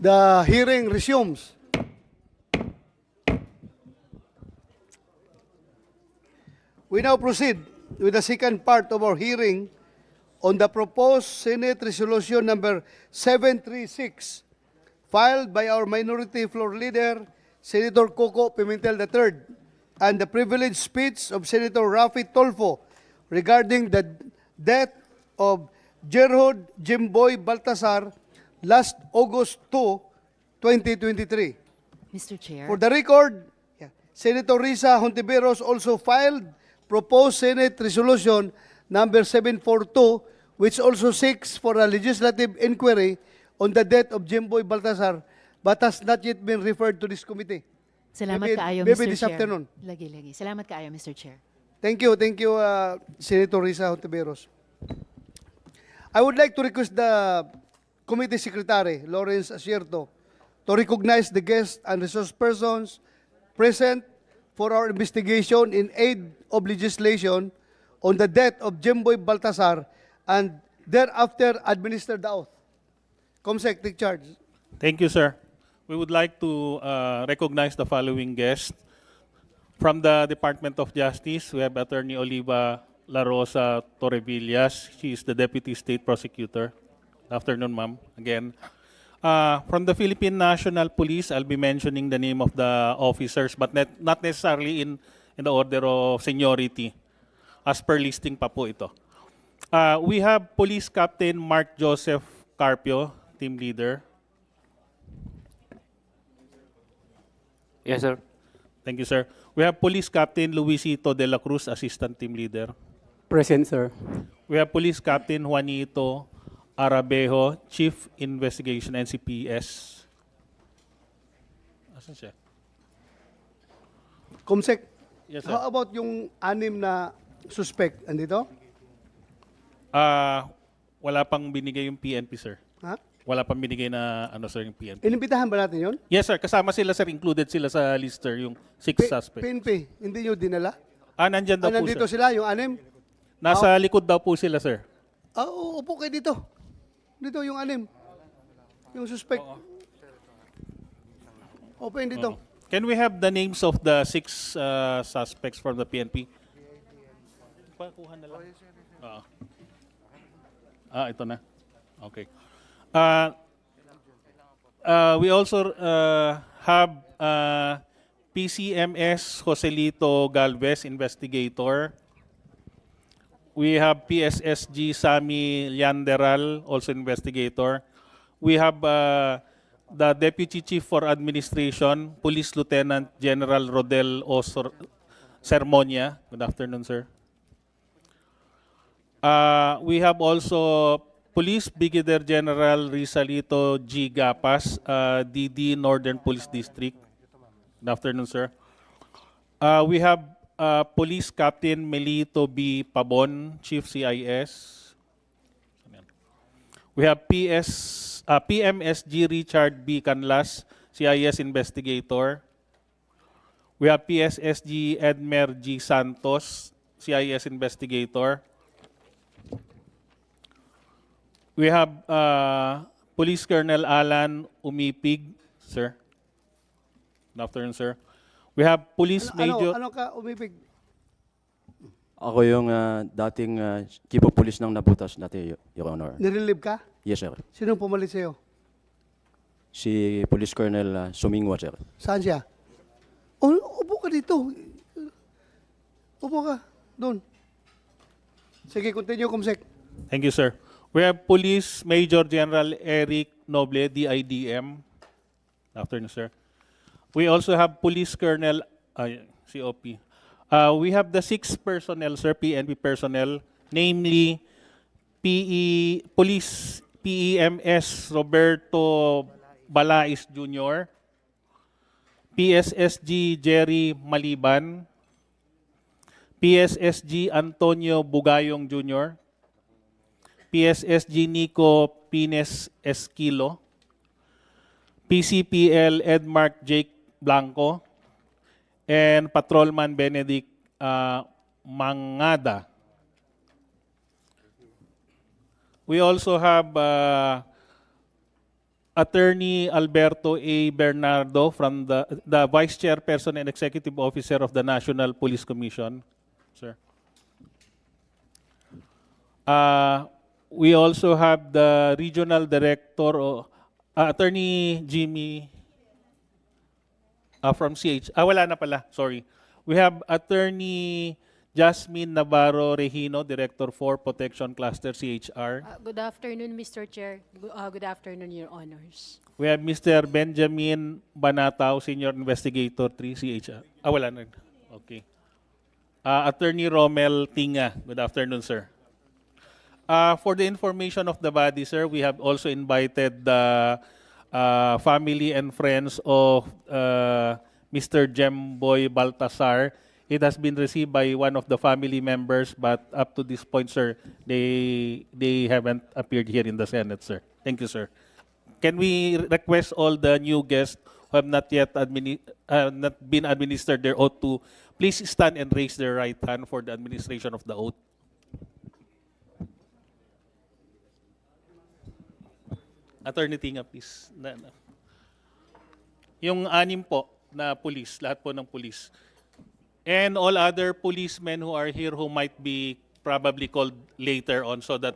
The hearing resumes. We now proceed with the second part of our hearing on the proposed Senate Resolution number 736, filed by our Minority Floor Leader, Senator Coco Pimentel III, and the privileged speech of Senator Rafi Tolfo regarding the death of Gerhard Jimboy Baltasar last August 2, 2023. Mr. Chair. For the record, Senator Risa Hontiveros also filed proposed Senate Resolution number 742, which also seeks for a legislative inquiry on the death of Jimboy Baltasar, but has not yet been referred to this committee. Salamat maybe- kaayo, maybe Mr. this Chair. afternoon. Lagi. Salamat kaayo, Mr. Chair. Thank you, Senator Risa Hontiveros. I would like to request the Committee Secretary, Lawrence Asierto, to recognize the guests and resource persons present for our investigation in aid of legislation on the death of Jimboy Baltasar and thereafter administer the oath. Comsec, take charge. Thank you, sir. We would like to recognize the following guests. From the Department of Justice, we have Attorney Oliva La Rosa Torrevillas. She is the Deputy State Prosecutor. Afternoon, ma'am. Again. From the Philippine National Police, I'll be mentioning the name of the officers, but not necessarily in the order of seniority. As per listing pa po ito. We have Police Captain Mark Joseph Carpio, Team Leader. Yes, sir. Thank you, sir. We have Police Captain Luisito de la Cruz, Assistant Team Leader. Present, sir. We have Police Captain Juanito Arabejo, Chief Investigation NCPS. Asan siya? Comsec, Yes, sir. how about yung 6 na suspect? Andito? Wala pang binigay yung PNP, sir. Ha? Wala pang binigay na sir, yung PNP. Inimbitahan ba natin yun? Yes, sir. Kasama sila, sir. Included sila sa lister, yung 6 suspects. PNP, hindi nyo dinala? Nandyan daw po, Nandito sir. sila, yung 6? Nasa likod daw po sila, sir. Upo kayo dito. Dito yung 6. Yung suspect. Open dito. Can we have the names of the 6 suspects from the PNP? Pakuha na lang. Ito na. Okay. We also have PCMS Joselito Galvez, investigator. We have PSSG Sami Lianderal, also investigator. We have the Deputy Chief for Administration, Police Lieutenant General Rodel Osor Sermonia. Good afternoon, sir. We have also Police Brigadier General Rizalito G. Gapas, DD Northern Police District. Good afternoon, sir. We have Police Captain Melito B. Pabon, Chief CIS. We have PMSG Richard B. Canlas, CIS Investigator. We have PSSG Edmer G. Santos, CIS Investigator. We have Police Colonel Alan Umipig, sir. Good afternoon, sir. We have Police Major... Ano ka umipig? Ako yung dating Chief of Police ng Nabutas dati, Your Honor. Nirelieve ka? Yes, sir. Sinong pumalit sa'yo? Si Police Colonel Sumingwa, sir. Saan siya? Upo ka dito. Upo ka. Doon. Sige, continue, Comsec. Thank you, sir. We have Police Major General Eric Noble, DIDM. Good afternoon, sir. We also have Police Colonel, COP. We have the 6 personnel, sir, PNP personnel, namely Police PEMS Roberto Balais Jr., PSSG Jerry Maliban, PSSG Antonio Bugayong Jr., PSSG Nico Pines Esquilo, PCPL Edmark Jake Blanco, and Patrolman Benedict Mangada. We also have Attorney Alberto A. Bernardo from the Vice Chairperson and Executive Officer of the National Police Commission. Sir. We also have the Regional Director, Attorney Jimmy from CH. Wala na pala. Sorry. We have Attorney Jasmine Navarro Regino, Director for Protection Cluster, CHR. Good afternoon, Mr. Chair. Good afternoon, Your Honors. We have Mr. Benjamin Banatao, Senior Investigator 3, CHR. Wala na. Okay. Attorney Romel Tinga. Good afternoon, sir. For the information of the body, sir, we have also invited the family and friends of Mr. Jemboy Baltasar. It has been received by one of the family members, but up to this point, sir, they haven't appeared here in the Senate, sir. Thank you, sir. Can we request all the new guests who have not yet not been administered their oath to please stand and raise their right hand for the administration of the oath? Attorney Tinga, please. Yung anim po na police, lahat po ng police. And all other policemen who are here who might be probably called later on so that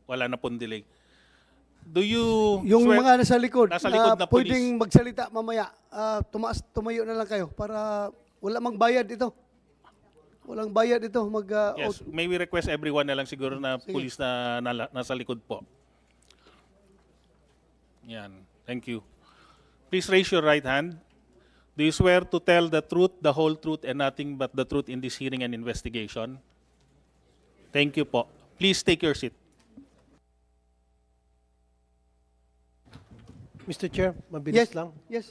wala na pong delay. Do you Yung swear- mga nasa likod, Nasa likod na police. pwedeng magsalita mamaya, tumayo na lang kayo para wala mang bayad ito. Walang bayad ito. Yes, may we request everyone na lang siguro na police na nasa likod po. Yan. Thank you. Please raise your right hand. Do you swear to tell the truth, the whole truth, and nothing but the truth in this hearing and investigation? Thank you po. Please take your seat. Mr. Chair, mabilis Yes. lang. Yes.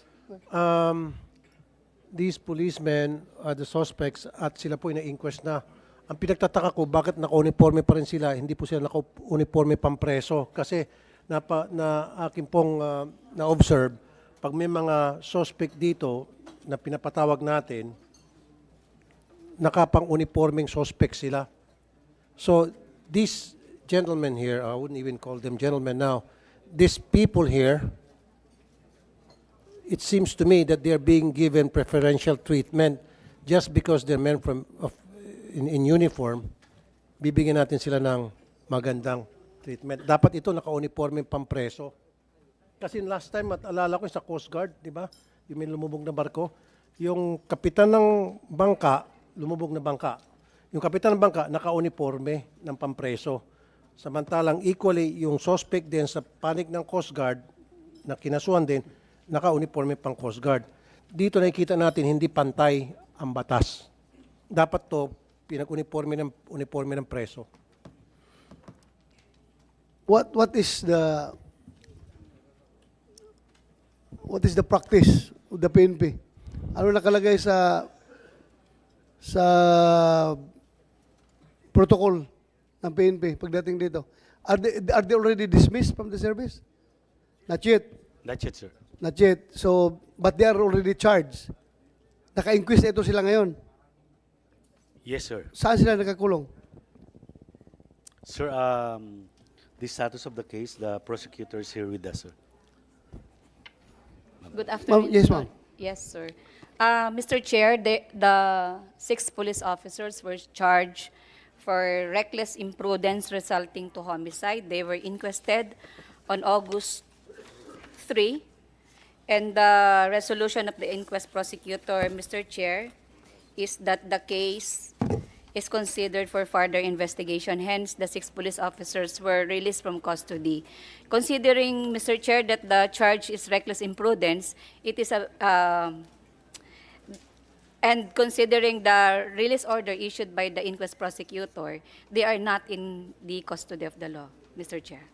These policemen are the suspects at sila po ina-inquest na. Ang pinagtataka ko, bakit naka-uniforme pa rin sila, hindi po sila naka-uniforme pampreso. Kasi na akin pong na-observe, pag may mga suspect dito na pinapatawag natin, nakapang-uniformeng suspect sila. So, these gentlemen here, I wouldn't even call them gentlemen now, these people here, it seems to me that they're being given preferential treatment just because they're men in uniform, bibigyan natin sila ng magandang treatment. Dapat ito naka-uniforme pampreso. Kasi last time, alala ko sa Coast Guard, di ba? Yung may lumubog na barko. Yung kapitan ng bangka, lumubog na bangka. Yung kapitan ng bangka, naka-uniforme ng pampreso. Samantalang equally, yung suspect din sa panig ng Coast Guard, na kinasuhan din, naka-uniforme pang Coast Guard. Dito nakikita natin, hindi pantay ang batas. Dapat to, pinag-uniforme ng preso. What is the practice of the PNP? Ano nakalagay sa protocol ng PNP pagdating dito? Are they already dismissed from the service? Not yet. Not yet, sir. Not yet. So, but they are already charged. Naka-inquest ito sila ngayon. Yes, sir. Saan sila nakakulong? Sir, the status of the case, the prosecutor is here with us, sir. Good afternoon. Yes, ma'am. Yes, sir. Mr. Chair, the 6 police officers were charged for reckless imprudence resulting to homicide. They were inquested on August 3, and the resolution of the inquest prosecutor, Mr. Chair, is that the case is considered for further investigation. Hence, the 6 police officers were released from custody. Considering, Mr. Chair, that the charge is reckless imprudence, it is and considering the release order issued by the inquest prosecutor, they are not in the custody of the law, Mr. Chair.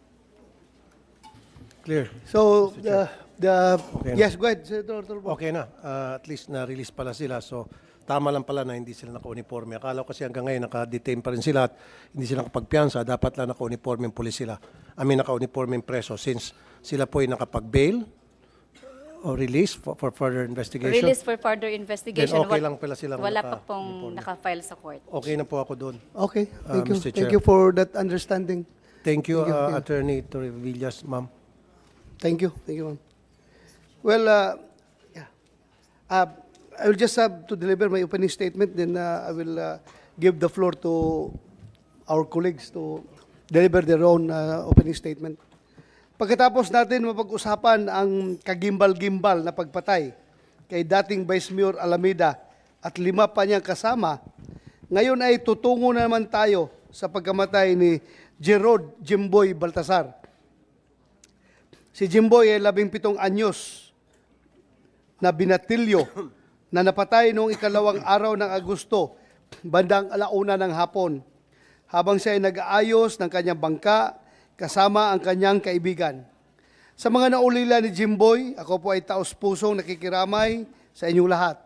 Clear. So, Okay. yes, go ahead, Senator Turbo. Okay na. At least na-release pala sila. So, tama lang pala na hindi sila naka-uniforme. Akala ko kasi hanggang ngayon naka-detain pa rin sila at hindi sila nakapagpiyansa. Dapat lang naka-uniforme yung pulis sila. Naka-uniforme yung preso since sila po ay nakapag-bail or release for further investigation. Release for further investigation. Then okay lang pala silang wala pa naka-uniforme. pong naka-file sa court. Okay na po ako doon. Okay, thank you. Mr. Thank Chair. you for that understanding. Thank you, Thank you. Attorney Torrevillas, ma'am. Thank you. Thank you, ma'am. Well, yeah. I will just have to deliver my opening statement, then I will give the floor to our colleagues to deliver their own opening statement. Pagkatapos natin mapag-usapan ang kagimbal-gimbal na pagpatay kay dating Vice Mayor Alameda at 5 pa niyang kasama, ngayon ay tutungo na naman tayo sa pagkamatay ni Gerard Jimboy Baltasar. Si Jimboy ay 17 anyos na binatilyo na napatay noong 2 araw ng Agosto, bandang 1:00 ng hapon, habang siya ay nag-aayos ng kanyang bangka kasama ang kanyang kaibigan. Sa mga naulila ni Jimboy, ako po ay taos-pusong nakikiramay sa inyong lahat.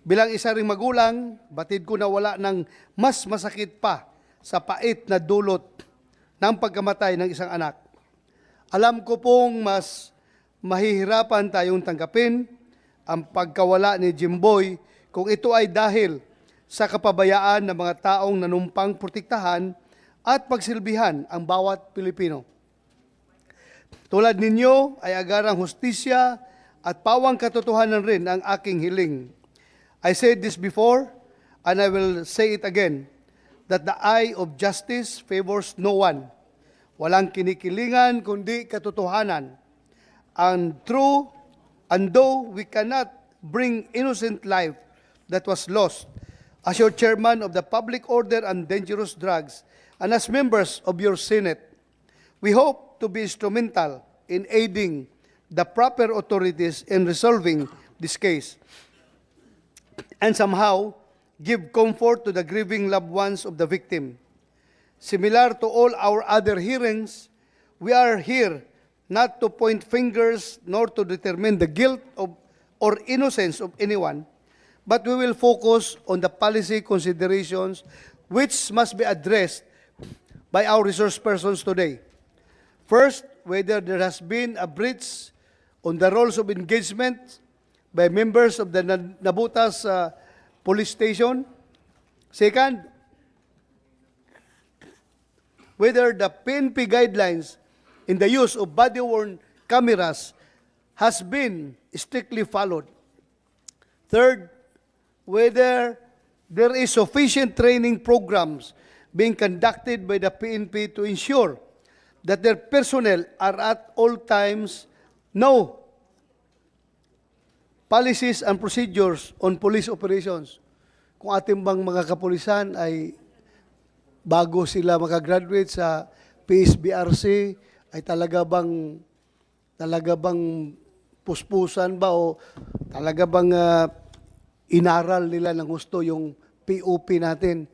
Bilang isa ring magulang, batid ko na wala ng mas masakit pa sa pait na dulot ng pagkamatay ng isang anak. Alam ko pong mas mahihirapan tayong tanggapin ang pagkawala ni Jimboy kung ito ay dahil sa kapabayaan ng mga taong nanumpang protektahan at pagsilbihan ang bawat Pilipino. Tulad ninyo ay agarang hustisya at pawang katotohanan rin ang aking hiling. I said this before and I will say it again, that the eye of justice favors no one. Walang kinikilingan kundi katotohanan. And though we cannot bring innocent life that was lost, as your chairman of the Public Order and Dangerous Drugs and as members of your Senate, we hope to be instrumental in aiding the proper authorities in resolving this case and somehow give comfort to the grieving loved ones of the victim. Similar to all our other hearings, we are here not to point fingers nor to determine the guilt of or innocence of anyone, but we will focus on the policy considerations which must be addressed by our resource persons today. First, whether there has been a breach on the rules of engagement by members of the Nabutas Police Station. Second, whether the PNP guidelines in the use of body-worn cameras has been strictly followed. Third, whether there is sufficient training programs being conducted by the PNP to ensure that their personnel are at all times know policies and procedures on police operations. Kung ating bang mga kapulisan ay bago sila makagraduate sa PSBRC, ay talaga bang puspusan ba o talaga bang inaral nila ng gusto yung POP natin,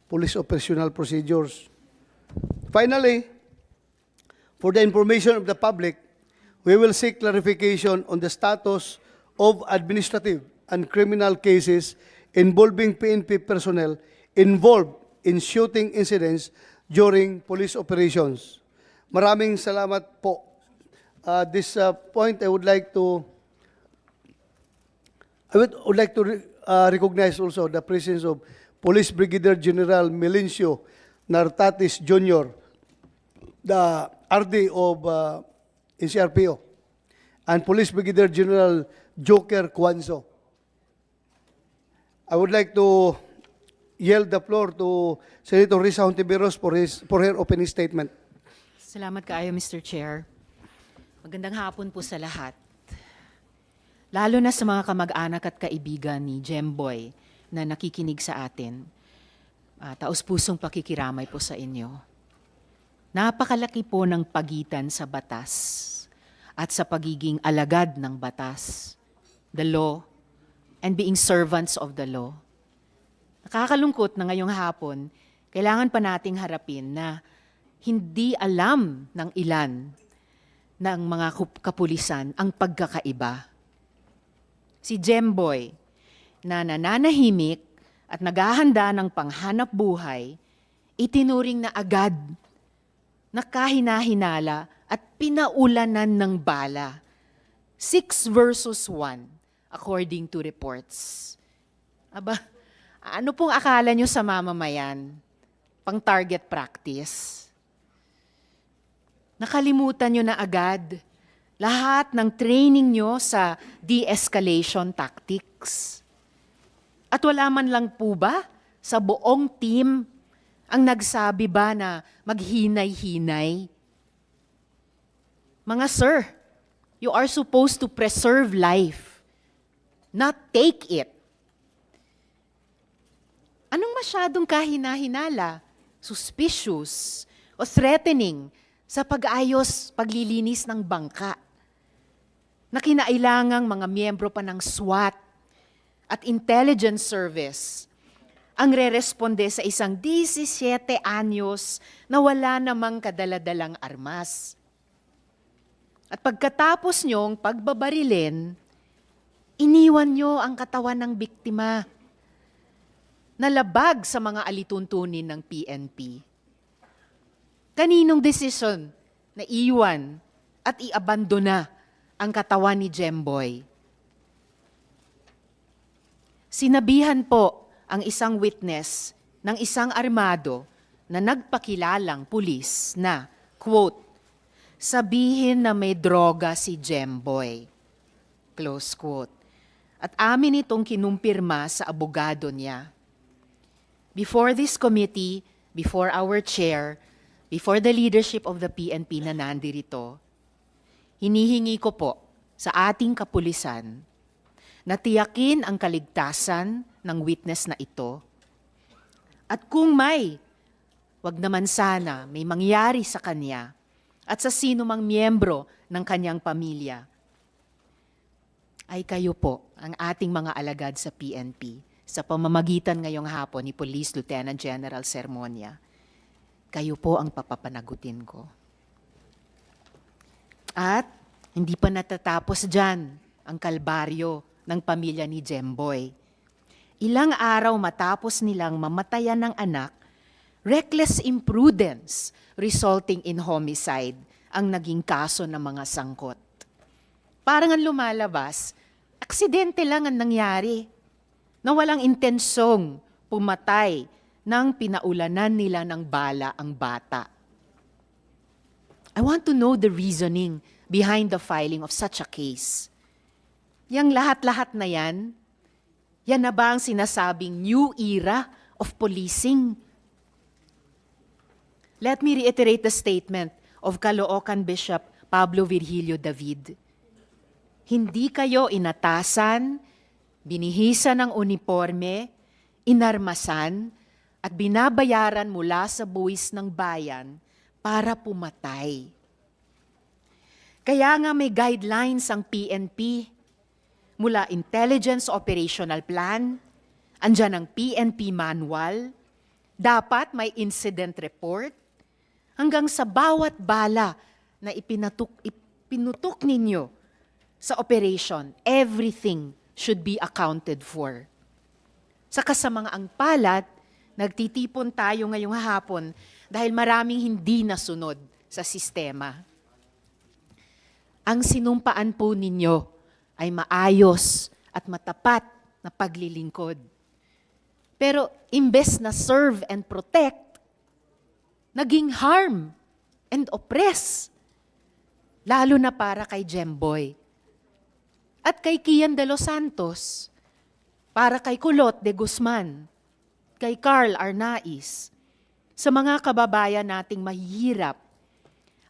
Police Operational Procedures. Finally, for the information of the public, we will seek clarification on the status of administrative and criminal cases involving PNP personnel involved in shooting incidents during police operations. Maraming salamat po. This point, I would like to recognize also the presence of Police Brigadier General Melencio Nartatis Jr., the RD of NCRPO, and Police Brigadier General Joker Cuanzo. I would like to yield the floor to Senator Risa Hontiveros for her opening statement. Salamat kaayo, Mr. Chair. Magandang hapon po sa lahat. Lalo na sa mga kamag-anak at kaibigan ni Jemboy na nakikinig sa atin. Taos-pusong pakikiramay po sa inyo. Napakalaki po ng pagitan sa batas at sa pagiging alagad ng batas, the law, and being servants of the law. Nakakalungkot na ngayong hapon, kailangan pa nating harapin na hindi alam ng ilan ng mga kapulisan ang pagkakaiba. Si Jemboy, na nananahimik at naghahanda ng panghanap buhay, itinuring na agad na kahina-hinala at pinaulanan ng bala. 6 versus 1, according to reports. Aba, ano pong akala nyo sa mamamayan? Pang target practice? Nakalimutan nyo na agad Lahat ng training nyo sa de-escalation tactics. At wala man lang po ba sa buong team ang nagsabi ba na maghinay-hinay? Mga sir, you are supposed to preserve life, not take it. Anong masyadong kahina-hinala, suspicious, o threatening sa pag-ayos, paglilinis ng bangka na kinailangang mga miyembro pa ng SWAT at intelligence service ang re-responde sa isang 17 anyos na wala namang kadaladalang armas. At pagkatapos nyong pagbabarilin, iniwan nyo ang katawan ng biktima na labag sa mga alituntunin ng PNP. Kaninong desisyon na iwan at iabandona ang katawan ni Jemboy? Sinabihan po ang isang witness ng isang armado na nagpakilalang pulis na, quote, sabihin na may droga si Jemboy, close quote. At amin itong kinumpirma sa abogado niya. Before this committee, before our chair, before the leadership of the PNP na nandirito, hinihingi ko po sa ating kapulisan na tiyakin ang kaligtasan ng witness na ito. At kung wag naman sana may mangyari sa kanya at sa sino mang miyembro ng kanyang pamilya, ay kayo po ang ating mga alagad sa PNP sa pamamagitan ngayong hapon ni Police Lieutenant General Sermonia. Kayo po ang papapanagutin ko. At hindi pa natatapos dyan ang kalbaryo ng pamilya ni Jemboy. Ilang araw matapos nilang mamatayan ng anak, reckless imprudence resulting in homicide ang naging kaso ng mga sangkot. Parang ang lumalabas, aksidente lang ang nangyari na walang intensyong pumatay nang pinaulanan nila ng bala ang bata. I want to know the reasoning behind the filing of such a case. Yang lahat-lahat na yan na ba ang sinasabing new era of policing? Let me reiterate the statement of Caloocan Bishop Pablo Virgilio David. Hindi kayo inatasan, binihisan ng uniforme, inarmasan, at binabayaran mula sa buwis ng bayan para pumatay. Kaya nga may guidelines ang PNP mula Intelligence Operational Plan, andyan ang PNP Manual, dapat may incident report, hanggang sa bawat bala na ipinutok ninyo sa operation, everything should be accounted for. Sa kasamaang palad, nagtitipon tayo ngayong hapon dahil maraming hindi nasunod sa sistema. Ang sinumpaan po ninyo ay maayos at matapat na paglilingkod. Pero imbes na serve and protect, naging harm and oppress. Lalo na para kay Jemboy. At kay Kian de los Santos, para kay Kulot de Guzman, kay Carl Arnaiz, sa mga kababayan nating mahihirap,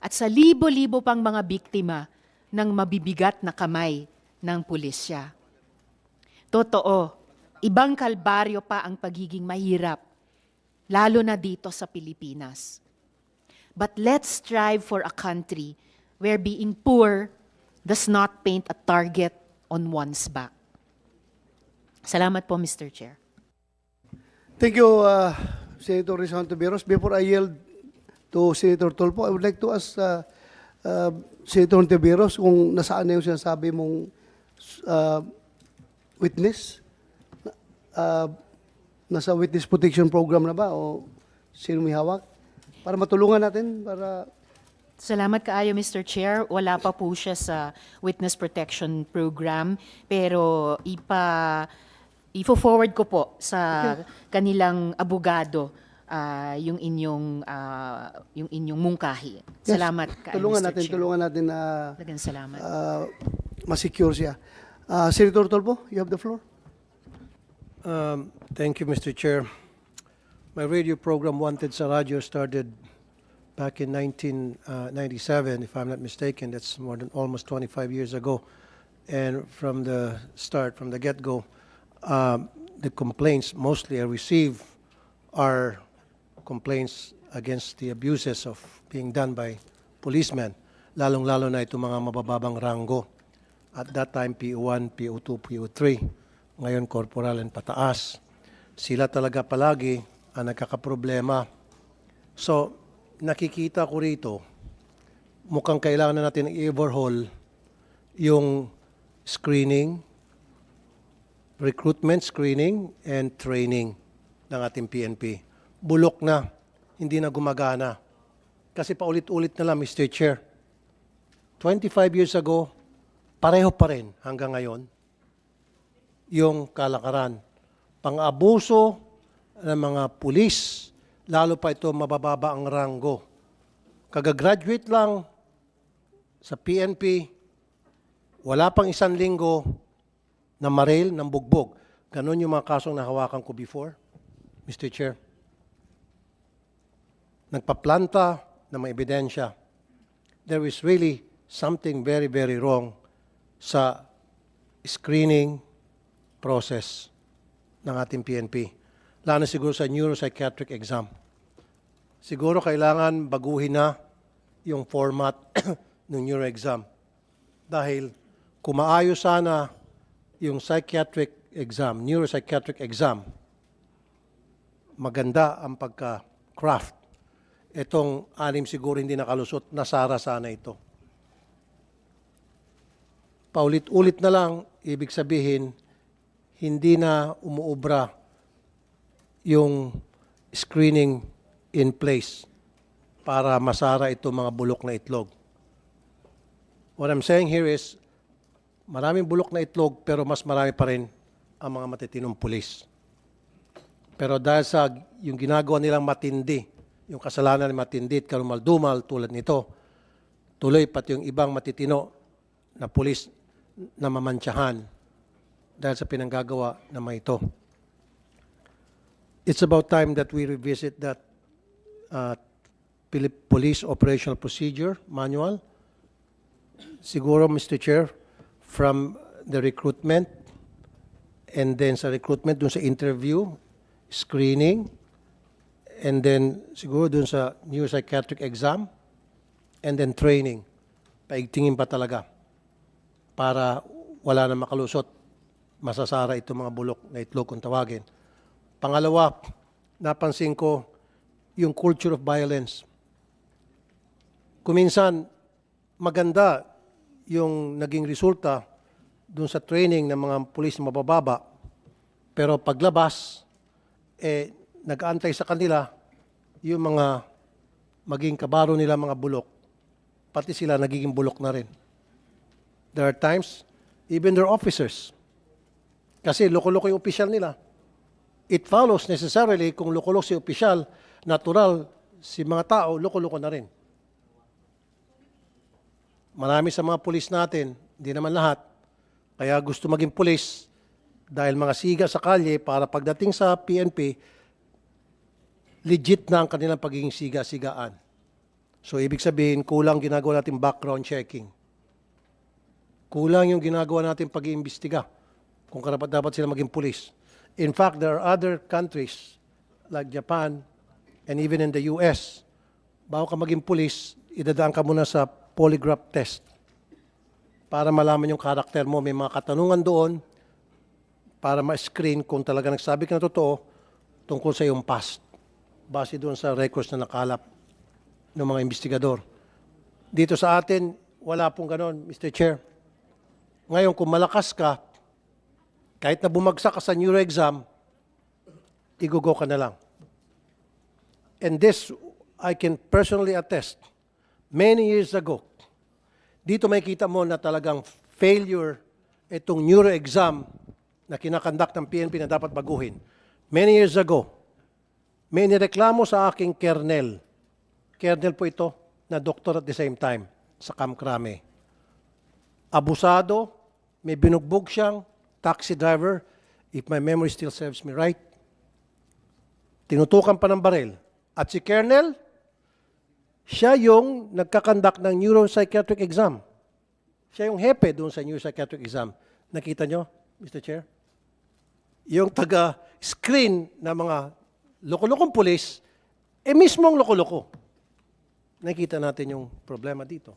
at sa libo-libo pang mga biktima ng mabibigat na kamay ng pulisya. Totoo, ibang kalbaryo pa ang pagiging mahirap, lalo na dito sa Pilipinas. But let's strive for a country where being poor does not paint a target on one's back. Salamat po, Mr. Chair. Thank you, Senator Rizal Tiveros. Before I yield to Senator Tulfo, I would like to ask Senator Tiveros kung nasaan na yung sinasabi mong witness. Nasa witness protection program na ba o sino may hawak? Para matulungan natin, para... Salamat kaayo, Mr. Chair. Wala pa po siya sa Witness Protection Program, pero ifo-forward ko po sa kanilang abogado yung inyong mungkahi. Yes, Salamat kaayo, Mr. Chair. Tulungan natin na Talagang salamat. ma-secure siya. Senator Tolpo, you have the floor. Thank you, Mr. Chair. My radio program, Wanted sa Radyo, started back in 1997, if I'm not mistaken. That's more than almost 25 years ago. And from the start, from the get-go, the complaints mostly I receive are complaints against the abuses of being done by policemen, lalong-lalo na itong mga mabababang ranggo. At that time, PO1, PO2, PO3. Ngayon, corporal and pataas. Sila talaga palagi ang nagkakaproblema. So, nakikita ko rito, mukhang kailangan na natin i-overhaul yung screening, recruitment screening, and training ng ating PNP. Bulok na, hindi na gumagana. Kasi paulit-ulit na lang, Mr. Chair. 25 years ago, pareho pa rin hanggang ngayon yung kalakaran. Pang-abuso ng mga pulis, lalo pa ito mabababa ang ranggo. Kagagraduate lang sa PNP, wala pang 1 linggo na maril ng bugbog. Ganon yung mga kasong nahawakan ko before, Mr. Chair. Nagpaplanta ng mga ebidensya. There is really something very, very wrong sa screening process ng ating PNP. Lalo na siguro sa neuropsychiatric exam. Siguro kailangan baguhin na yung format ng neuro exam. Dahil kung maayos sana yung psychiatric exam, neuropsychiatric exam, maganda ang pagka-craft. Itong 6 siguro hindi nakalusot, nasara sana ito. Paulit-ulit na lang, ibig sabihin, hindi na umuubra yung screening in place para masara itong mga bulok na itlog. What I'm saying here is, maraming bulok na itlog pero mas marami pa rin ang mga matitinong pulis. Pero dahil sa yung ginagawa nilang matindi, yung kasalanan ng matindi at karumal-dumal tulad nito, tuloy pati yung ibang matitino na pulis na mamantsahan dahil sa pinanggagawa na mga ito. It's about time that we revisit that Police Operational Procedure Manual. Siguro, Mr. Chair, from the recruitment and then sa recruitment dun sa interview, screening, and then siguro dun sa neuropsychiatric exam, and then training. Paigtingin pa talaga para wala na makalusot, masasara itong mga bulok na itlog kung tawagin. Pangalawa, napansin ko yung culture of violence. Kuminsan, maganda yung naging resulta dun sa training ng mga pulis na mabababa, pero paglabas, nag-aantay sa kanila yung mga maging kabaro nila mga bulok, pati sila nagiging bulok na rin. There are times, even their officers, kasi loko-loko yung opisyal nila. It follows necessarily kung loko-loko si opisyal, natural si mga tao, loko-loko na rin. Marami sa mga pulis natin, hindi naman lahat, kaya gusto maging pulis dahil mga siga sa kalye para pagdating sa PNP, legit na ang kanilang pagiging siga-sigaan. So, ibig sabihin, kulang ginagawa natin background checking. Kulang yung ginagawa natin pag-iimbestiga kung karapat-dapat sila maging pulis. In fact, there are other countries like Japan and even in the US, bago ka maging pulis, idadaan ka muna sa polygraph test para malaman yung karakter mo. May mga katanungan doon para ma-screen kung talaga nagsabi ka na totoo tungkol sa iyong past. Base doon sa records na nakalap ng mga investigador. Dito sa atin, wala pong ganon, Mr. Chair. Ngayon, kung malakas ka, kahit na bumagsak ka sa neuro exam, igugo ka na lang. And this, I can personally attest, many years ago, dito may kita mo na talagang failure itong neuro exam na kinakandak ng PNP na dapat baguhin. Many years ago, May nireklamo sa aking kernel. Kernel po ito, na doktor at the same time, sa Kamkrame. Abusado, may binugbog siyang taxi driver, if my memory still serves me right. Tinutukan pa ng baril. At si Kernel, siya yung nagkakandak ng neuropsychiatric exam. Siya yung hepe doon sa neuropsychiatric exam. Nakita nyo, Mr. Chair? Yung taga-screen na mga loko-lokong pulis, mismong loko-loko. Nakita natin yung problema dito.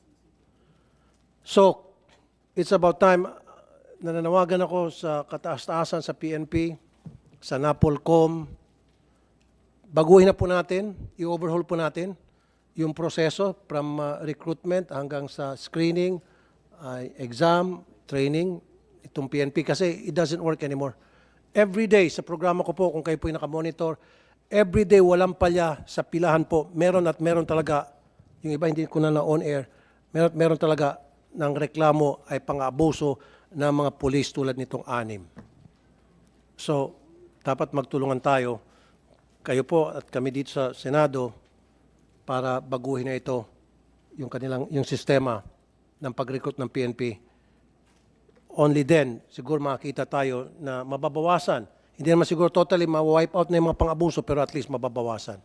So, it's about time, nananawagan ako sa kataas-taasan sa PNP, sa NAPOLCOM, baguhin na po natin, i-overhaul po natin yung proseso from recruitment hanggang sa screening, exam, training, itong PNP kasi it doesn't work anymore. Every day, sa programa ko po, kung kayo po yung nakamonitor, every day walang palya sa pilahan po, meron at meron talaga, yung iba hindi ko na on air, meron talaga ng reklamo ay pang-abuso ng mga pulis tulad nitong 6. So, dapat magtulungan tayo, kayo po at kami dito sa Senado, para baguhin na ito yung sistema ng pag-recruit ng PNP. Only then, siguro makakita tayo na mababawasan. Hindi naman siguro totally ma-wipe out na yung mga pang-abuso, pero at least mababawasan.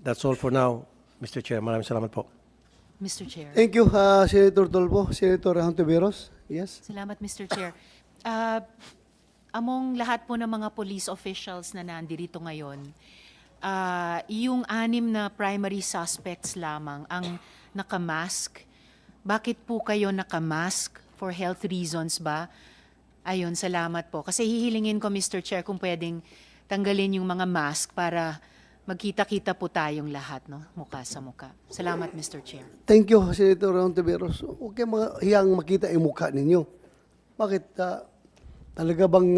That's all for now, Mr. Chair. Maraming salamat po. Mr. Chair. Thank you, Senator Tolpo. Senator Hontiveros. Yes. Salamat, Mr. Chair. Among lahat po ng mga police officials na nandirito ngayon, yung 6 na primary suspects lamang ang nakamask. Bakit po kayo nakamask? For health reasons ba? Ayun, salamat po. Kasi hihilingin ko, Mr. Chair, kung pwedeng tanggalin yung mga mask para magkita-kita po tayong lahat, no? Mukha sa mukha. Salamat, Mr. Chair. Thank you, Senator Hontiveros. Okay, hiyang makita yung mukha ninyo. Bakit? Talaga bang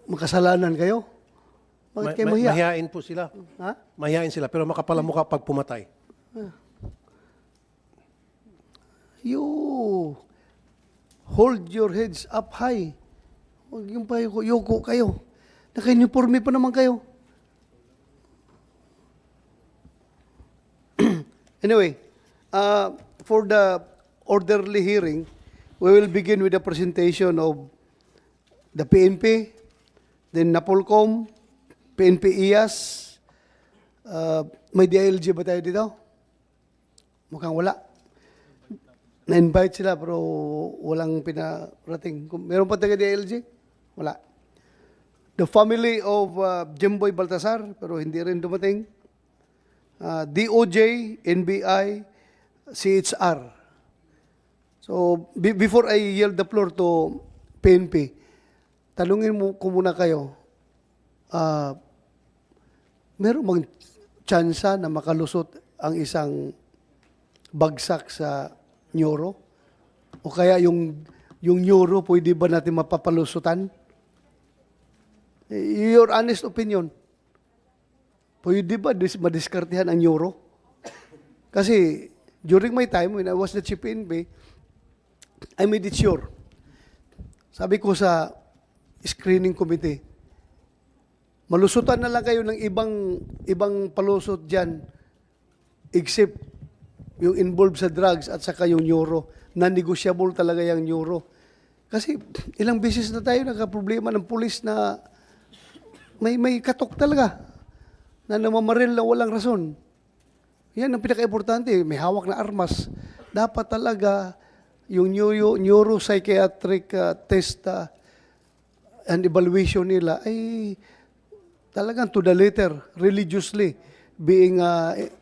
makasalanan kayo? Bakit kayo mahiya? Mahihain po sila. Ha? Mahihain sila, pero makapal ang mukha pag pumatay. You hold your heads up high. Huwag yung yuko kayo. Naka-uniforme pa naman kayo. Anyway, for the orderly hearing, we will begin with the presentation of the PNP, then NAPOLCOM, PNP IAS. May DILG ba tayo dito? Mukhang wala. Na-invite sila pero walang pinarating. Meron pa taga DILG? Wala. The family of Jemboy Baltasar, pero hindi rin dumating. DOJ, NBI, CHR. So, before I yield the floor to PNP, talungin mo ko muna kayo, meron bang tsansa na makalusot ang isang bagsak sa neuro? O kaya yung neuro, pwede ba natin mapapalusutan? Your honest opinion. Pwede ba madiskartehan ang neuro? Kasi during my time, when I was the chief PNP, I made it sure. Sabi ko sa screening committee, malusutan na lang kayo ng ibang palusot dyan, except yung involved sa drugs at saka yung neuro. Non-negotiable talaga yung neuro. Kasi ilang beses na tayo nagka-problema ng pulis na may katok talaga na namamaril na walang rason. Yan ang pinaka-importante. May hawak na armas. Dapat talaga yung neuropsychiatric test and evaluation nila ay talagang to the letter, religiously being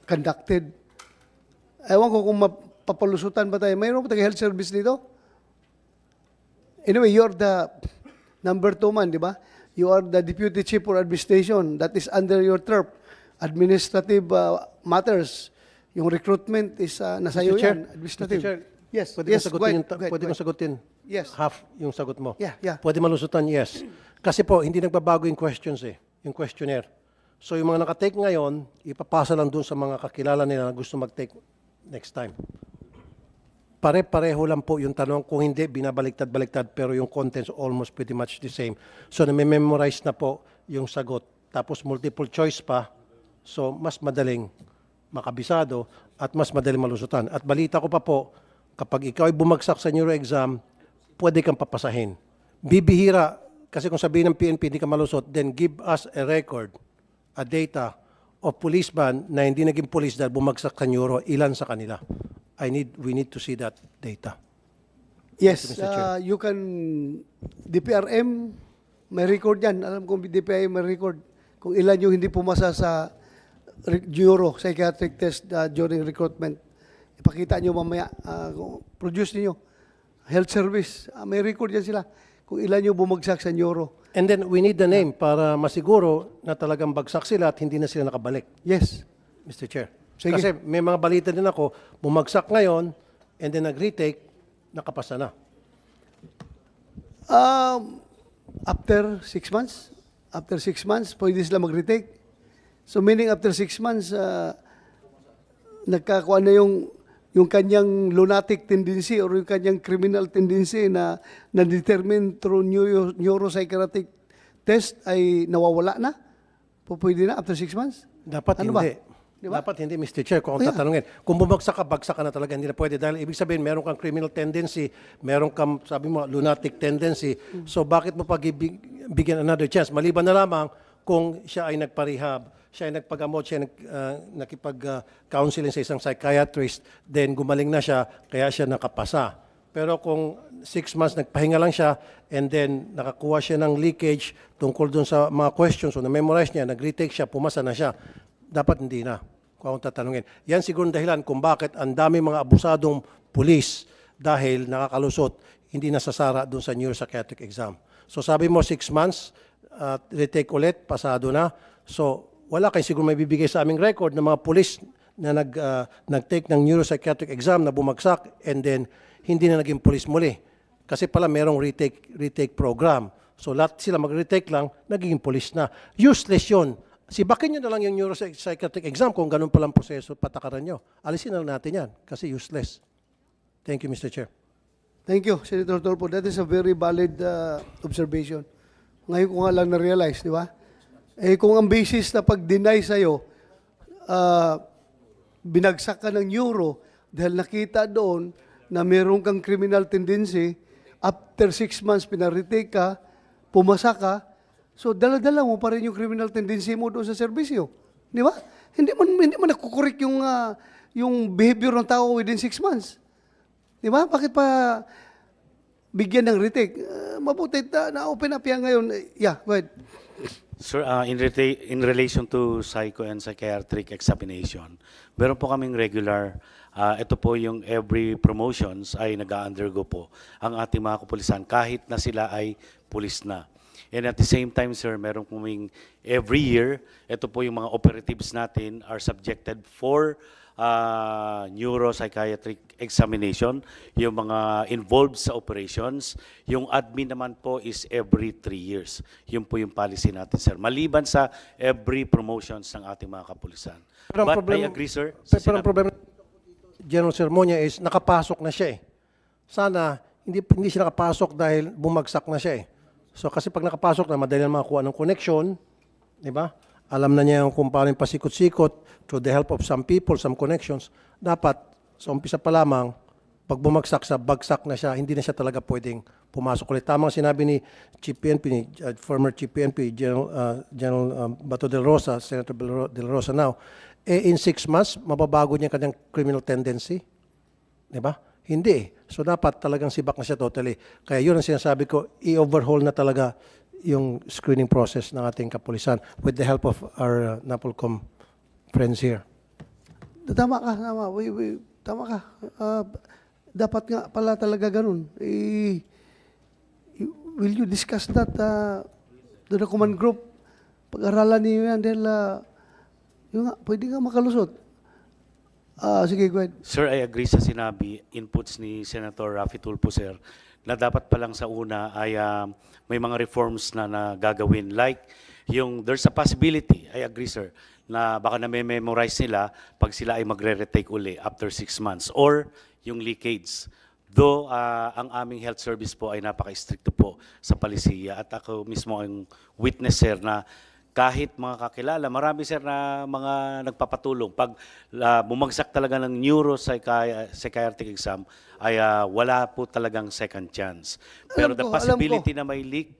conducted. Ewan ko kung mapapalusutan ba tayo. Mayroon ba tayo health service dito? Anyway, you're the number 2 man, di ba? You are the Deputy Chief for Administration. That is under your turf. Administrative matters. Yung recruitment is nasa iyo yan. Administrative. Mr. Chair, Yes. pwede Yes, kong go ahead, sagutin Yes. half yung sagot mo. Yeah. Pwede malusutan, yes. Kasi po, hindi nagbabago yung questions yung questionnaire. So yung mga nakatake ngayon, ipapasa lang dun sa mga kakilala nila na gusto mag-take next time. pare-pareho lang po yung tanong. Kung hindi, binabaliktad-baliktad, pero yung contents almost pretty much the same. So, nami-memorize na po yung sagot. Tapos, multiple choice pa. So, mas madaling makabisado at mas madaling malusutan. At balita ko pa po, kapag ikaw ay bumagsak sa neuro exam, pwede kang papasahin. Bibihira, kasi kung sabihin ng PNP, hindi ka malusot, then give us a record, a data of policeman na hindi naging police dahil bumagsak sa neuro, ilan sa kanila. We need to see that data. Yes, Mr. Chair. you can, DPRM, may record yan. Alam kong DPRM may record kung ilan yung hindi pumasa sa neuro psychiatric test during recruitment. Ipakita nyo mamaya, produce niyo. Health Service, may record yan sila kung ilan yung bumagsak sa neuro. And then we need the name para masiguro na talagang bagsak sila at hindi na sila nakabalik. Yes. Mr. Chair. Sige. Kasi may mga balita din ako, bumagsak ngayon and then nag-retake, nakapasa na. After 6 months, pwede sila mag-retake. So meaning after 6 months, nagkakuha na yung kanyang lunatic tendency or yung kanyang criminal tendency na na-determine through neuropsychiatric test ay nawawala na? Pwede na after 6 months? Dapat Ano ba? hindi. Di ba? Dapat hindi, Mr. Chair, kung ang tatanungin. Kung bumagsak ka, bagsak ka na talaga, hindi na pwede. Dahil ibig sabihin, meron kang criminal tendency, meron kang, sabi mo, lunatic tendency. So bakit mo bigyan another chance? Maliban na lamang kung siya ay nagparehab, siya ay nagpagamot, siya ay nakipag-counseling sa isang psychiatrist, then gumaling na siya, kaya siya nakapasa. Pero kung 6 months nagpahinga lang siya and then nakakuha siya ng leakage tungkol dun sa mga questions, so na-memorize niya, nag-retake siya, pumasa na siya, dapat hindi na. Kung akong tatanungin. Yan siguro dahilan kung bakit ang dami mga abusadong pulis dahil nakakalusot, hindi nasasara doon sa neuropsychiatric exam. So sabi mo 6 months, retake ulit, pasado na. So wala kayo siguro may bibigay sa aming record ng mga pulis na nag-take ng neuropsychiatric exam na bumagsak and then hindi na naging pulis muli. Kasi pala merong retake program. So lahat sila mag-retake lang, naging pulis na. Useless yun. Sibakin nyo na lang yung neuropsychiatric exam kung ganun palang proseso patakaran nyo. Alisin na lang natin yan kasi useless. Thank you, Mr. Chair. Thank you, Senator Tolpo. That is a very valid observation. Ngayon ko nga lang na-realize, di ba? Eh kung ang basis na pag-deny sa'yo, binagsak ka ng neuro dahil nakita doon na meron kang criminal tendency, after 6 months pinaretake ka, pumasa ka, so dala-dala mo pa rin yung criminal tendency mo doon sa serbisyo. Di ba? Hindi mo nakukorek yung behavior ng tao within 6 months. Di ba? Bakit pa bigyan ng retake? Mabuti na-open up yan ngayon. Yeah, go ahead. Sir, in relation to psycho and psychiatric examination, meron po kaming regular, ito po yung every promotions ay nag-undergo po ang ating mga kapulisan kahit na sila ay pulis na. And at the same time, sir, meron kaming every year, ito po yung mga operatives natin are subjected for neuropsychiatric examination, yung mga involved sa operations. Yung admin naman po is every 3 years. Yun po yung policy natin, sir. Maliban sa every promotions ng ating mga kapulisan. Pero ang But problema- I agree, sir. Pero ang problema, General Sermonia is nakapasok na siya eh. Sana hindi siya nakapasok dahil bumagsak na siya eh. So kasi pag nakapasok na, madali na makakuha ng connection, di ba? Alam na niya kung paano yung pasikot-sikot through the help of some people, some connections. Dapat, sa umpisa pa lamang, pag bumagsak sa bagsak na siya, hindi na siya talaga pwedeng pumasok ulit. Tamang sinabi ni Chief PNP, ni former Chief PNP, General Bato del Rosa, Senator del Rosa now, in 6 months, mababago niya kanyang criminal tendency. Di ba? Hindi eh. So dapat talagang sibak na siya totally. Kaya yun ang sinasabi ko, i-overhaul na talaga yung screening process ng ating kapulisan with the help of our NAPOLCOM friends here. Tama ka, tama. Tama ka. Dapat nga pala talaga ganun. Will you discuss that to the command group? Pag-aralan niyo yan dahil yun nga, pwede nga makalusot. Sige, go ahead. Sir, I agree sa sinabi, inputs ni Senator Raffy Tulfo, sir, na dapat pa lang sa una ay may mga reforms na gagawin. Like, there's a possibility, I agree, sir, na baka na-memorize nila pag sila ay magre-retake uli after 6 months. Or, yung leakage. Though ang aming health service po ay napaka-stricto po sa palisiya at ako mismo ang witness, sir, na kahit mga kakilala, marami, sir, na mga nagpapatulong. Pag bumagsak talaga ng neuropsychiatric exam, ay wala po talagang second chance. Pero Alam the ko, possibility na may leak,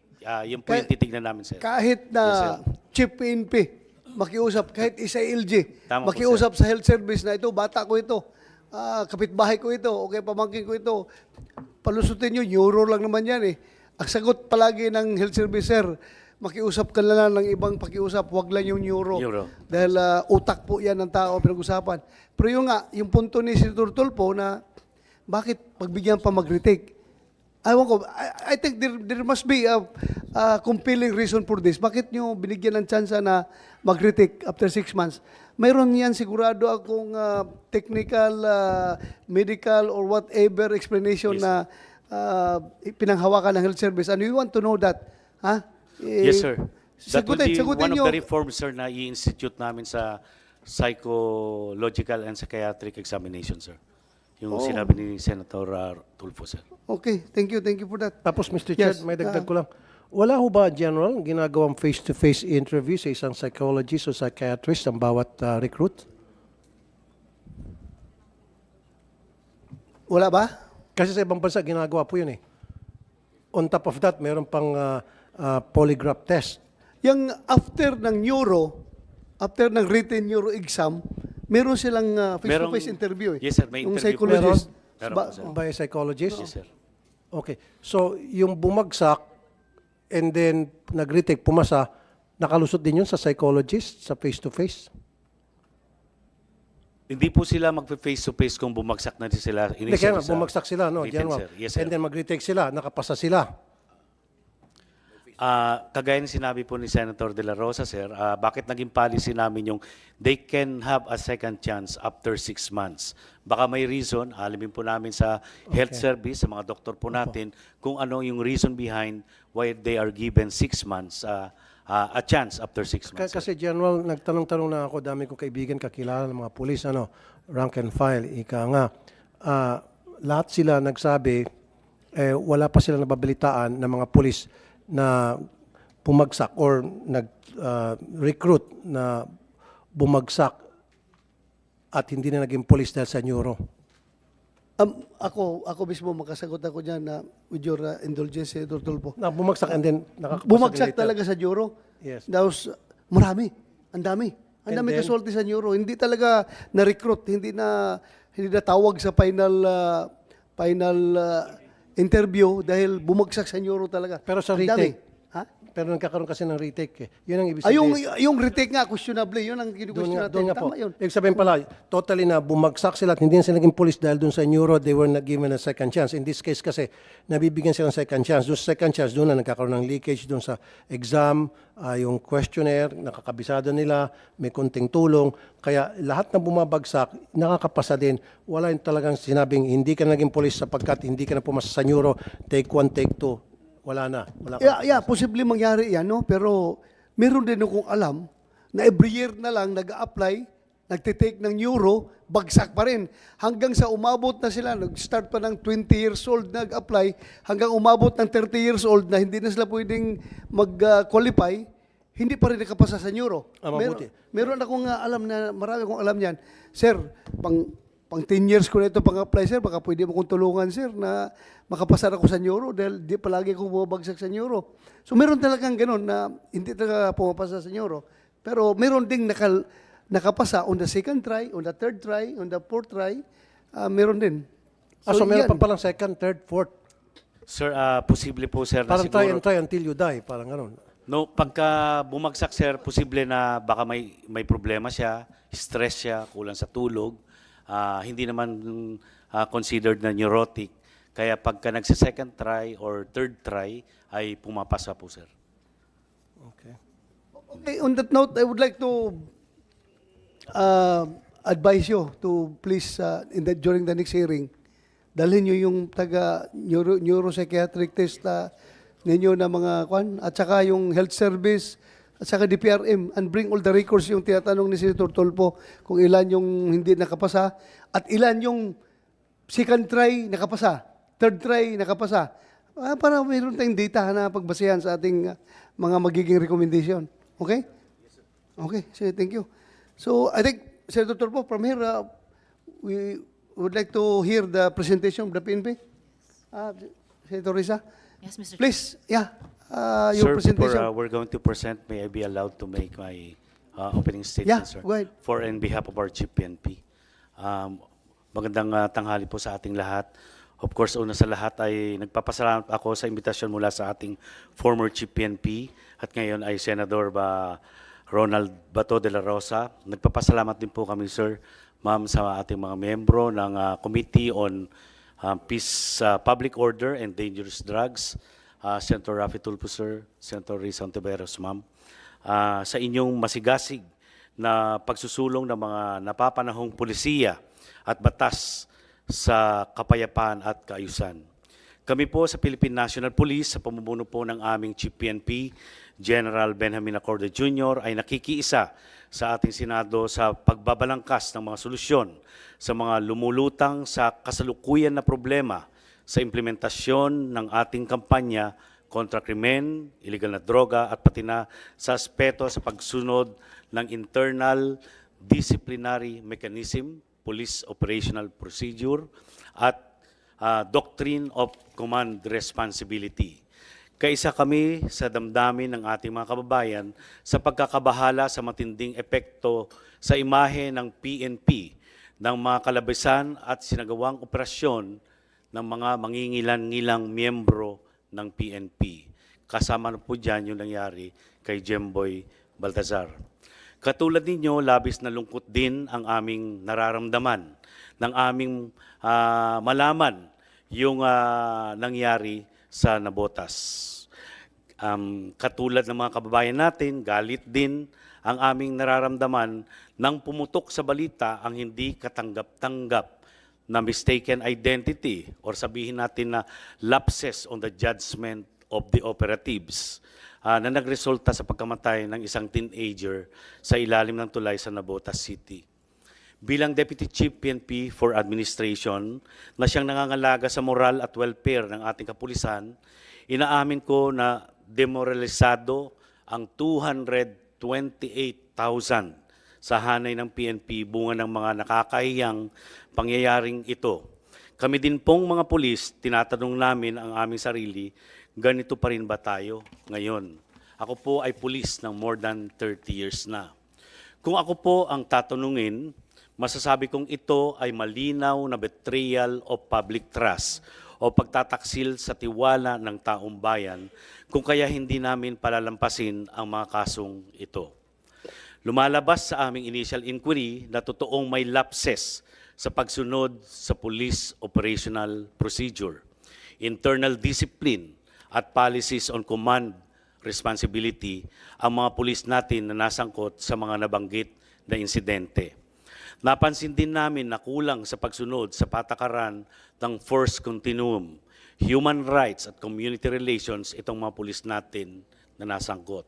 yun po yung titignan namin, sir. Kahit Yes, na sir. chief PNP, makiusap, kahit isa LG, Tama po, makiusap sa health service na ito, bata ko ito, kapitbahay ko ito, okay, pamangkin ko ito, palusutin nyo, euro lang naman yan eh. Ang sagot palagi ng health service, sir, makiusap ka na lang ng ibang pakiusap, wag lang yung euro. Euro. Dahil utak po yan ng tao pinag-usapan. Pero yung nga, yung punto ni Senator Tulfo na bakit pagbigyan pa mag-retake? Ewan ko, I think there must be a compelling reason for this. Bakit nyo binigyan ng chance na mag-retake after 6 months? Mayroon yan sigurado akong technical, medical, or whatever explanation na pinanghawakan ng health service. And we want to know that. Ha? Yes, sir. That would be sagutin one nyo. of the reforms, sir, na i-institute namin sa psychological and psychiatric examination, sir. Yung sinabi ni Senator Tulfo, sir. Okay, thank you for that. Tapos, Mr. Chair, Yes, may dagdag ko lang. Wala ho ba, General, ginagawang face-to-face interview sa isang psychologist o psychiatrist ang bawat recruit? Wala ba? Kasi sa ibang bansa, ginagawa po yun eh. On top of that, meron pang polygraph test. Yung after ng written neuro exam, meron silang face-to-face Merong- interview eh. Yes, sir, may Yung interview po. psychologist. Meron Ba- po, sir. By a psychologist? Yes, sir. Okay. So, yung bumagsak and then nag-retake, pumasa, nakalusot din yun sa psychologist, sa face-to-face? Hindi po sila magpe-face-to-face kung bumagsak na sila Hindi, kaya initially nga, bumagsak sila, no, written, General? sir. Yes, sir. And then mag-retake sila, nakapasa sila. Kagaya ng sinabi po ni Senator De La Rosa, sir, bakit naging policy namin yung they can have a second chance after 6 months. Baka may reason, alamin po namin sa health service, sa mga doktor po natin, kung ano yung reason behind why they are given 6 months, a chance after 6 months. sir. Kasi General, nagtanong-tanong na ako, dami kong kaibigan, kakilala ng mga pulis, rank and file, ika nga. Lahat sila nagsabi, wala pa sila nababalitaan ng mga pulis na bumagsak or nag-recruit na bumagsak at hindi na naging pulis dahil sa neuro. Ako mismo makasagot ako dyan na with your indulgence, Senator Tulfo. Na bumagsak and then nakakapasa Bumagsak later. talaga sa neuro. Yes. Tapos, marami. Ang dami. Ang And dami then? kasulti sa neuro. Hindi talaga na-recruit. Hindi na tawag sa final interview dahil bumagsak sa neuro talaga. Pero sa Ang dami. retake, Ha? pero nagkakaroon kasi ng retake. Yun ang ibig Ay, sabihin. yung retake nga, questionable. Yun ang Doon question nga, natin. doon nga po. Tama yun. Ibig sabihin pala, totally na bumagsak sila at hindi na sila naging police dahil doon sa neuro, they were not given a second chance. In this case kasi, nabibigyan sila ng second chance. Doon sa second chance, doon na nagkakaroon ng leakage doon sa exam, yung questionnaire, nakakabisado nila, may konting tulong. Kaya lahat na bumabagsak, nakakapasa din. Wala yung talagang sinabing, hindi ka na naging police sapagkat hindi ka na pumasa sa neuro, take 1, take 2. Wala na. Wala ka. Yeah, posible mangyari yan, no? Pero meron din akong alam na every year na lang nag-a-apply, nagtitake ng neuro, bagsak pa rin. Hanggang sa umabot na sila, nag-start pa ng 20 years old nag-apply, hanggang umabot ng 30 years old na hindi na sila pwedeng mag-qualify, hindi pa rin nakapasa sa neuro. Mabuti. Meron akong alam na, marami akong alam yan. Sir, pang 10 years ko na ito pang-apply, sir, baka pwede mo kong tulungan, sir, na makapasar ako sa neuro dahil di palagi akong bumabagsak sa neuro. So meron talagang ganun na hindi talaga pumapasa sa neuro. Pero meron ding nakapasa on the second try, on the third try, on the fourth try, meron din. So meron yan. pa palang second, third, fourth. Sir, posible po, sir, na Parang try siguro. and try until you die. Parang gano'n. No, pagka bumagsak, sir, posible na baka may problema siya, stress siya, kulang sa tulog, hindi naman considered na neurotic. Kaya pagka nagsa-second try or third try, ay pumapasa po, sir. Okay. Okay, on that note, I would like to advise you to please, during the next hearing, dalhin nyo yung neuropsychiatric test ninyo na mga at saka yung health service, at saka DPRM, and bring all the records yung tinatanong ni Senator Tulfo kung ilan yung hindi nakapasa at ilan yung second try, nakapasa. Third try, nakapasa. Para mayroon tayong data na pagbasehan sa ating mga magiging recommendation. Okay? Okay, so thank you. So I think, Senator Turpo, from here, we would like to hear the presentation of the PNP. Senator Risa, Yes, Mr. Chair. please, your Sir, presentation. before we're going to present, may I be allowed to make my opening statement, Yeah, sir? go ahead. For and behalf of our Chief PNP. Magandang tanghali po sa ating lahat. Of course, una sa lahat ay nagpapasalamat ako sa imbitasyon mula sa ating former Chief PNP at ngayon ay Senador Ronald Bato de la Rosa. Nagpapasalamat din po kami, sir, ma'am, sa ating mga miyembro ng Committee on Peace, Public Order and Dangerous Drugs, Senator Raffy Tulfo, sir, Senator Risa Ontiveros, ma'am, sa inyong masigasig na pagsusulong ng mga napapanahong pulisiya at batas sa kapayapaan at kaayusan. Kami po sa Philippine National Police, sa pamumuno po ng aming Chief PNP, General Benjamin Acorde Jr., ay nakikiisa sa ating Senado sa pagbabalangkas ng mga solusyon sa mga lumulutang sa kasalukuyan na problema sa implementasyon ng ating kampanya kontra krimen, illegal na droga at pati na sa aspeto sa pagsunod ng internal disciplinary mechanism, police operational procedure at doctrine of command responsibility. Kaisa kami sa damdamin ng ating mga kababayan sa pagkakabahala sa matinding epekto sa imahe ng PNP, ng mga kalabisan at sinagawang operasyon ng mga mangingilan-ngilang miyembro ng PNP. Kasama na po dyan yung nangyari kay Jemboy Baltazar. Katulad ninyo, labis na lungkot din ang aming nararamdaman ng aming malaman yung nangyari sa Navotas. Katulad ng mga kababayan natin, galit din ang aming nararamdaman nang pumutok sa balita ang hindi katanggap-tanggap na mistaken identity or sabihin natin na lapses on the judgment of the operatives na nagresulta sa pagkamatay ng isang teenager sa ilalim ng tulay sa Navotas City. Bilang Deputy Chief PNP for Administration na siyang nangangalaga sa moral at welfare ng ating kapulisan, inaamin ko na demoralisado ang 228,000 sa hanay ng PNP bunga ng mga nakakahiyang pangyayaring ito. Kami din pong mga pulis, tinatanong namin ang aming sarili, ganito pa rin ba tayo ngayon? Ako po ay pulis ng more than 30 years na. Kung ako po ang tatanungin, masasabi kong ito ay malinaw na betrayal of public trust o pagtataksil sa tiwala ng taong bayan kung kaya hindi namin palalampasin ang mga kasong ito. Lumalabas sa aming initial inquiry na totoong may lapses sa pagsunod sa police operational procedure, internal discipline at policies on command responsibility ang mga pulis natin na nasangkot sa mga nabanggit na insidente. Napansin din namin na kulang sa pagsunod sa patakaran ng First Continuum, human rights at community relations itong mga pulis natin na nasangkot.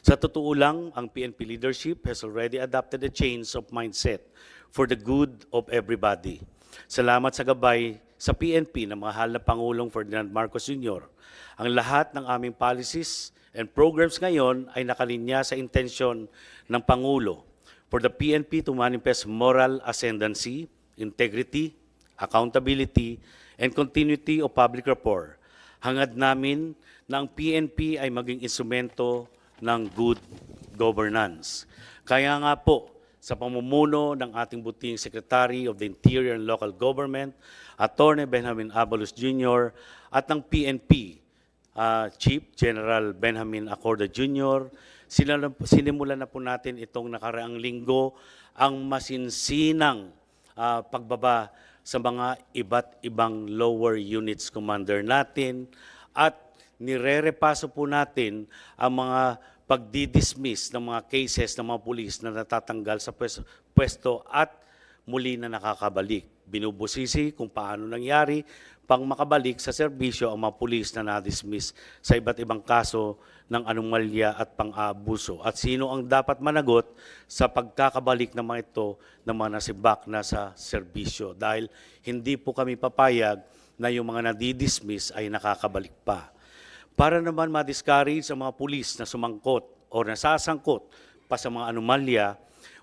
Sa totoo lang, ang PNP leadership has already adopted a change of mindset for the good of everybody. Salamat sa gabay sa PNP ng mahal na Pangulong Ferdinand Marcos Jr. Ang lahat ng aming policies and programs ngayon ay nakalinya sa intensyon ng Pangulo for the PNP to manifest moral ascendancy, integrity, accountability, and continuity of public rapport. Hangad namin na ang PNP ay maging instrumento ng good governance. Kaya nga po, sa pamumuno ng ating buting Secretary of the Interior and Local Government, Atty. Benjamin Abalos Jr. at ng PNP, Chief General Benjamin Acorde Jr., sinimulan na po natin itong nakaraang linggo ang masinsinang pagbaba sa mga iba't ibang lower units commander natin at nire-repaso po natin ang mga pagdidismiss ng mga cases ng mga pulis na natatanggal sa pwesto at muli na nakakabalik. Binubusisi kung paano nangyari pang makabalik sa serbisyo ang mga pulis na na-dismiss sa iba't ibang kaso ng anomalya at pang-aabuso. At sino ang dapat managot sa pagkakabalik ng mga ito ng mga nasibak na sa serbisyo. Dahil hindi po kami papayag na yung mga nadidismiss ay nakakabalik pa. Para naman ma-discourage ang mga pulis na sumangkot o nasasangkot pa sa mga anomalya,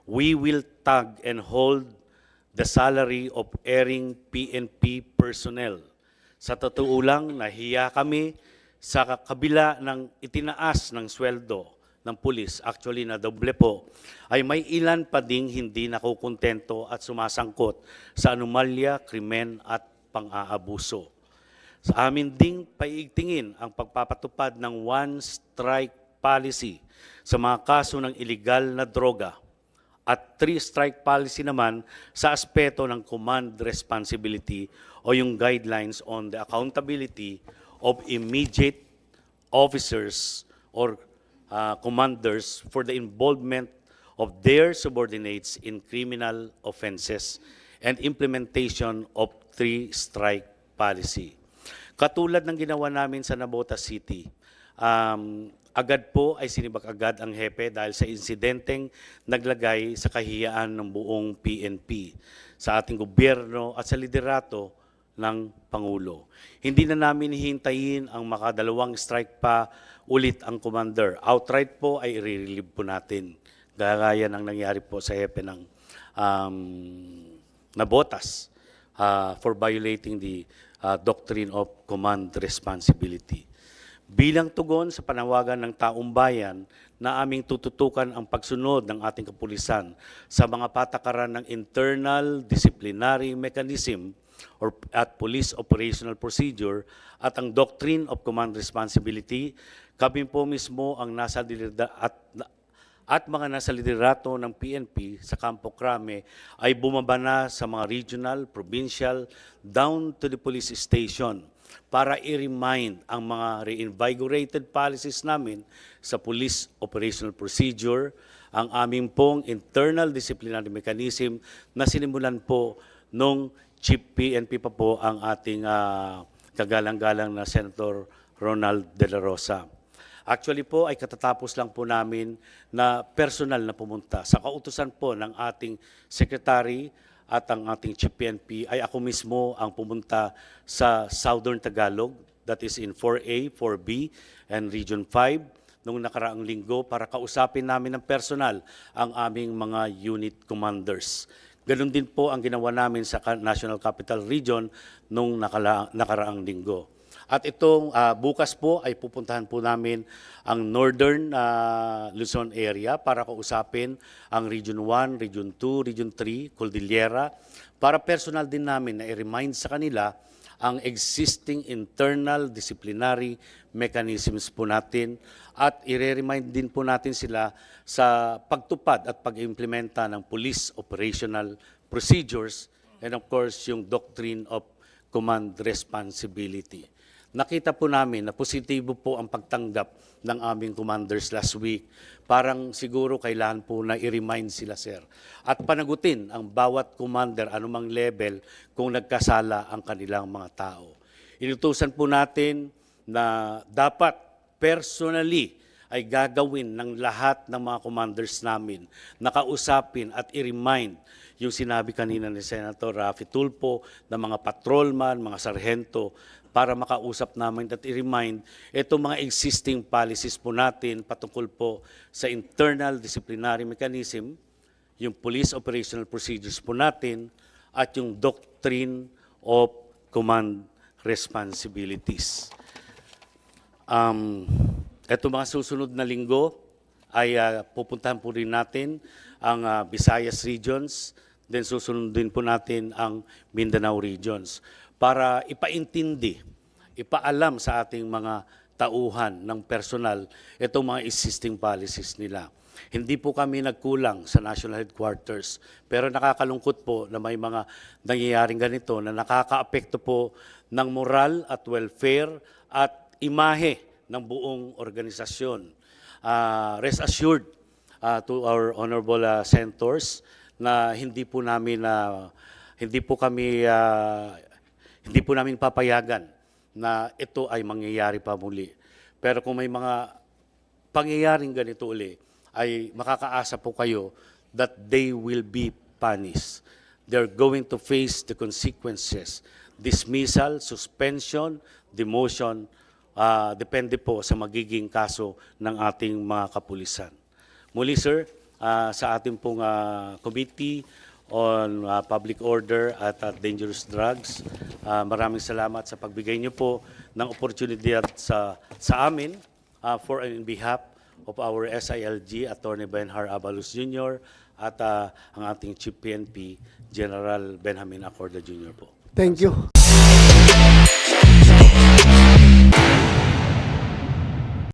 we will tag and hold the salary of erring PNP personnel. Sa totoo lang, nahiya kami sa kabila ng itinaas ng sweldo ng pulis, actually na doble po, ay may ilan pa ding hindi nakukontento at sumasangkot sa anomalya, krimen at pang-aabuso. Sa amin ding paiigtingin ang pagpapatupad ng one-strike policy sa mga kaso ng illegal na droga at three-strike policy naman sa aspeto ng command responsibility o yung guidelines on the accountability of immediate officers or commanders for the involvement of their subordinates in criminal offenses and implementation of three-strike policy. Katulad ng ginawa namin sa Navotas City, agad po ay sinibak agad ang hepe dahil sa insidenteng naglagay sa kahiyaan ng buong PNP, sa ating gobyerno at sa liderato ng Pangulo. Hindi na namin hihintayin ang makadalawang strike pa ulit ang commander. Outright po ay i-relieve po natin. Gaya ng nangyari po sa hepe ng Navotas for violating the doctrine of command responsibility. Bilang tugon sa panawagan ng taong bayan na aming tututukan ang pagsunod ng ating kapulisan sa mga patakaran ng internal disciplinary mechanism at police operational procedure at ang doctrine of command responsibility, kami po mismo ang nasa at mga nasa liderato ng PNP sa Campo Crame ay bumaba na sa mga regional, provincial, down to the police station para i-remind ang mga reinvigorated policies namin sa police operational procedure, ang aming pong internal disciplinary mechanism na sinimulan po nung Chief PNP pa po ang ating kagalang-galang na Senator Ronald De La Rosa. Actually po ay katatapos lang po namin na personal na pumunta. Sa kautusan po ng ating Secretary at ang ating Chief PNP ay ako mismo ang pumunta sa Southern Tagalog, that is in 4A, 4B, and Region 5 noong nakaraang linggo para kausapin namin ng personal ang aming mga unit commanders. Ganon din po ang ginawa namin sa National Capital Region noong nakaraang linggo. At itong bukas po ay pupuntahan po namin ang Northern Luzon area para kausapin ang Region 1, Region 2, Region 3, Cordillera, para personal din namin na i-remind sa kanila ang existing internal disciplinary mechanisms po natin at i-remind din po natin sila sa pagtupad at pag-implementa ng police operational procedures and of course yung doctrine of command responsibility. Nakita po namin na positibo po ang pagtanggap ng aming commanders last week. Parang siguro kailangan po na i-remind sila, sir. At panagutin ang bawat commander, anumang level, kung nagkasala ang kanilang mga tao. Inutusan po natin na dapat personally ay gagawin ng lahat ng mga commanders namin, nakausapin at i-remind yung sinabi kanina ni Senator Raffy Tulfo na mga patrolman, mga sarhento, para makausap namin at i-remind itong mga existing policies po natin patungkol po sa internal disciplinary mechanism, yung police operational procedures po natin, at yung doctrine of command responsibilities. Ito mga susunod na linggo ay pupuntahan po rin natin ang Visayas regions, then susunod din po natin ang Mindanao regions para ipaintindi, ipaalam sa ating mga tauhan ng personal itong mga existing policies nila. Hindi po kami nagkulang sa national headquarters, pero nakakalungkot po na may mga nangyayaring ganito na nakakaapekto po ng moral at welfare at imahe ng buong organisasyon. Rest assured to our honorable senators na hindi po namin papayagan na ito ay mangyayari pa muli. Pero kung may mga pangyayaring ganito uli, ay makakaasa po kayo that they will be punished. They're going to face the consequences. Dismissal, suspension, demotion, depende po sa magiging kaso ng ating mga kapulisan. Muli sir, sa ating pong committee on public order at dangerous drugs, maraming salamat sa pagbigay niyo po ng opportunity sa amin for and in behalf of our SILG, Attorney Benhar Abalos Jr. at ang ating Chief PNP, General Benjamin Acorda Jr. po. Thank you.